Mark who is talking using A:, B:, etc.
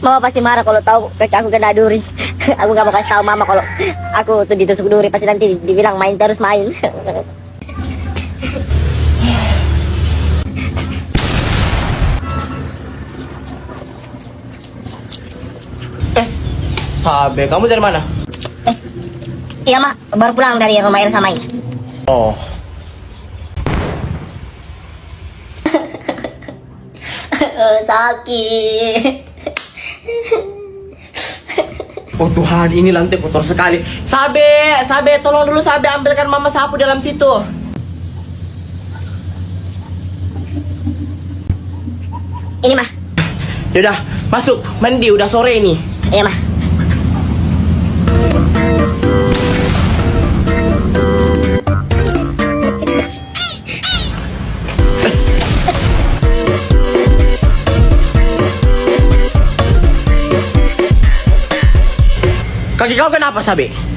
A: Mama pasti marah kalau tahu kaki aku kena duri. Aku gak mau kasih tahu mama kalau aku tuh ditusuk duri, pasti nanti dibilang main terus main.
B: Sabe, kamu dari mana?
A: Iya mak, baru pulang dari rumah Elsa main.
B: Oh,
A: Sakit.
B: oh Tuhan, ini lantai kotor sekali. Sabe, tolong dulu Sabe, ambilkan mama sapu dalam situ.
A: Ini mah.
B: Yaudah, masuk, mandi, udah sore ini.
A: Iya mah.
B: Kaki kau kenapa, Sabe?